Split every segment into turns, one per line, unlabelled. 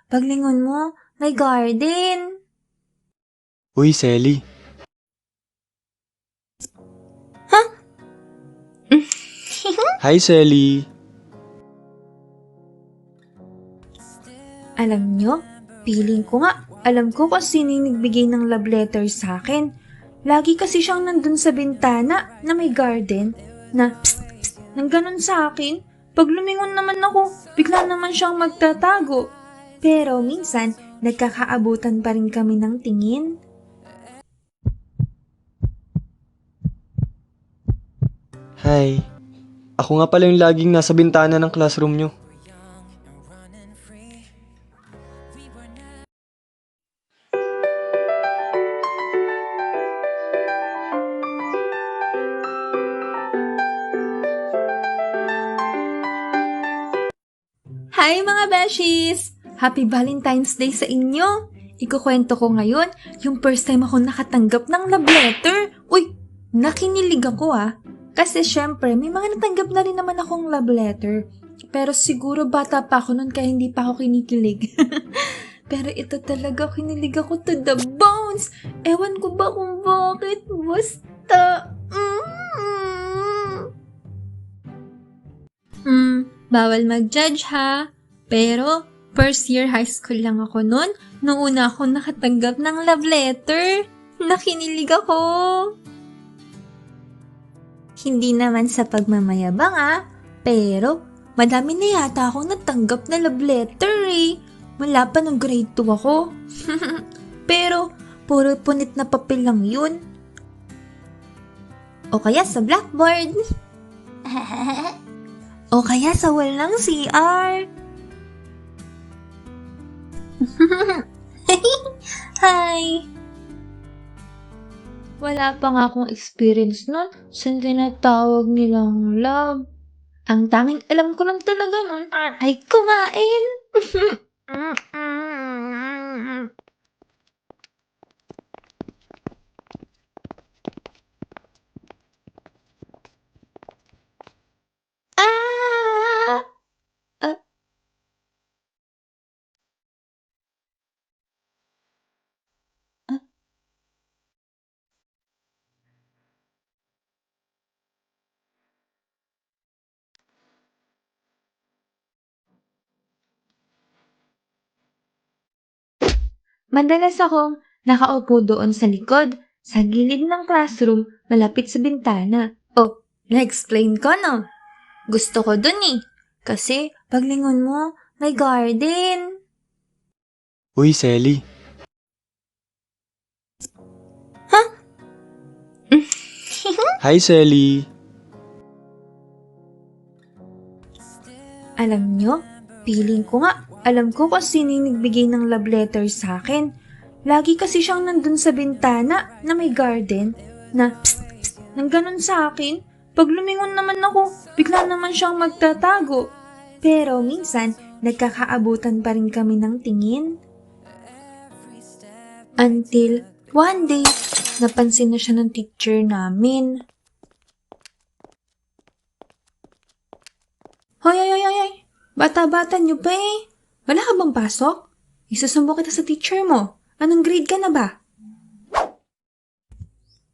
paglingon mo, may garden.
Uy, Selly. Hi, Selly.
Alam nyo, feeling ko nga, alam ko kung sino yung nagbigay ng love letter sa akin. Lagi kasi siyang nandun sa bintana na may garden na psst, psst, nang ganun sa akin. Pag lumingon naman ako, bigla naman siyang magtatago. Pero minsan, nagkakaabutan pa rin kami ng tingin.
Hi. Ako nga pala yung laging nasa bintana ng classroom nyo.
Hi mga beshies! Happy Valentine's Day sa inyo! Ikukwento ko ngayon yung first time ako nakatanggap ng love letter. Uy, nakinilig ako Kasi syempre, may mga natanggap na rin naman akong love letter. Pero siguro bata pa ako nun kaya hindi pa ako kinikilig. Pero ito talaga, kinilig ako to the bones! Ewan ko ba kung bakit, basta... Bawal mag-judge ha. Pero, first year high school lang ako nun. Nung una ako nakatanggap ng love letter. Nakinilig ako. Hindi naman sa pagmamayabang pero madami na yata akong natanggap na love letter Mula pa nung grade 2 ako. Pero, puro punit na papel lang yun. O kaya sa blackboard. O kaya sa wall ng CR. Hi! Wala pa nga akong experience nun sa tinatawag nilang love. Ang tanging alam ko lang talaga nun ay kumain. Ah! Ah, ah. Madalas akong nakaupo doon sa likod, sa gilid ng classroom, malapit sa bintana. Oh, na-explain ko no? Gusto ko dun Kasi paglingon mo, may garden.
Uy, Selly. Hi, Selly.
Alam nyo, feeling ko nga, alam ko kung sino yung nagbigay ng love letter sa akin. Lagi kasi siyang nandun sa bintana na may garden na psst, psst, nang ganun sa akin. Pag lumingon naman ako, bigla naman siyang magtatago. Pero minsan, nagkakaabutan pa rin kami ng tingin. Until one day, napansin na siya ng teacher namin. Hoy, hoy, hoy, hoy! Bata-bata niyo pa Wala ka bang pasok? Isusumbo kita sa teacher mo. Anong grade ka na ba?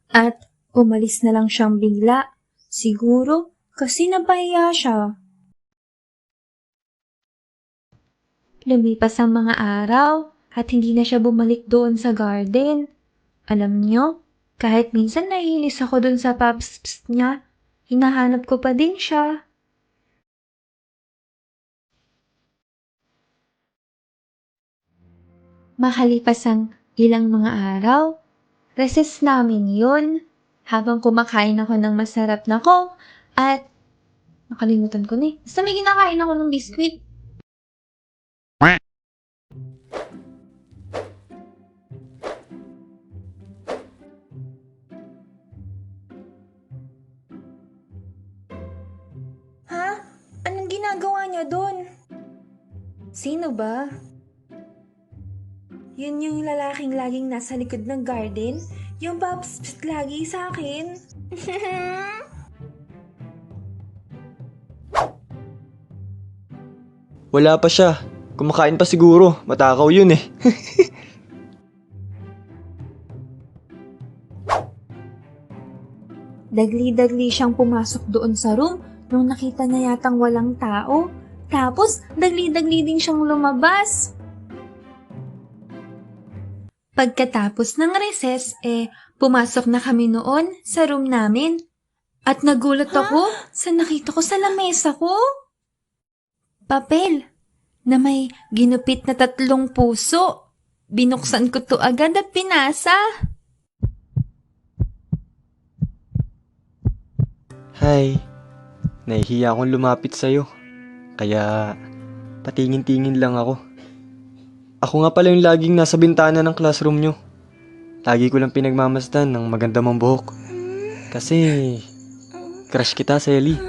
At umalis na lang siyang bigla. Siguro kasi napahiya siya. Lumipas ang mga araw at hindi na siya bumalik doon sa garden. Alam niyo, kahit minsan naiinis ako doon sa paps niya, hinahanap ko pa din siya. Makalipas ang ilang mga araw, recess namin yun. Habang kumakain ako ng masarap na coke at nakalimutan ko Basta may kinakain ako ng biskwit. Ha? Anong ginagawa niya doon? Sino ba? Yun yung lalaking laging nasa likod ng garden? Yung paps lagi sa akin?
Wala pa siya. Kumakain pa siguro. Matakaw yun eh.
Dagli-dagli siyang pumasok doon sa room nung nakita na yatang walang tao. Tapos, dagli-dagli din siyang lumabas. Pagkatapos ng recess, pumasok na kami noon sa room namin. At nagulat ako sa nakita ko sa lamesa ko. Papel na may ginupit na 3 puso. Binuksan ko to agad at pinasa.
Hi. Nahihiya akong lumapit sa'yo. Kaya patingin-tingin lang ako. Ako nga pala yung laging nasa bintana ng classroom nyo. Lagi ko lang pinagmamasdan ng maganda mong buhok. Kasi crush kita, Selly.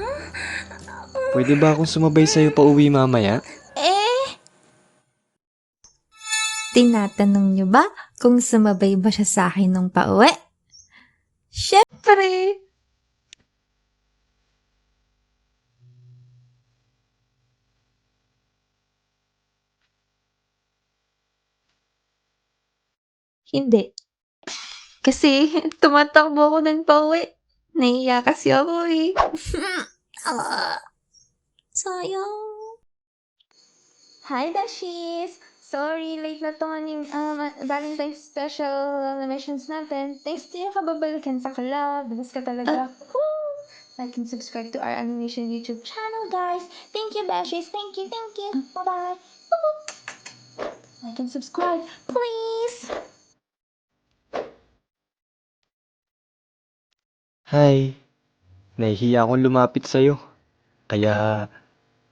Pwede ba akong sumabay sa'yo pa uwi mamaya?
Tinatanong niyo ba kung sumabay ba siya sa akin nung pauwi? Syempre! Hindi. Kasi tumatakbo ako ng pauwi. Nahiya kasi ako eh. Sayang. Hi, Dashies! Sorry, late na to ang Valentine's special missions natin. Thanks to yung kababalikan sa club. Dabas ka talaga. Like and subscribe to our animation YouTube channel, guys. Thank you, Dashies. Thank you, thank you. Bye-bye. Like and subscribe, please.
Hi. Nahihiya akong lumapit sa'yo. Kaya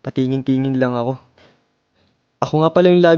patingin-tingin lang ako. Ako nga pala yung lagi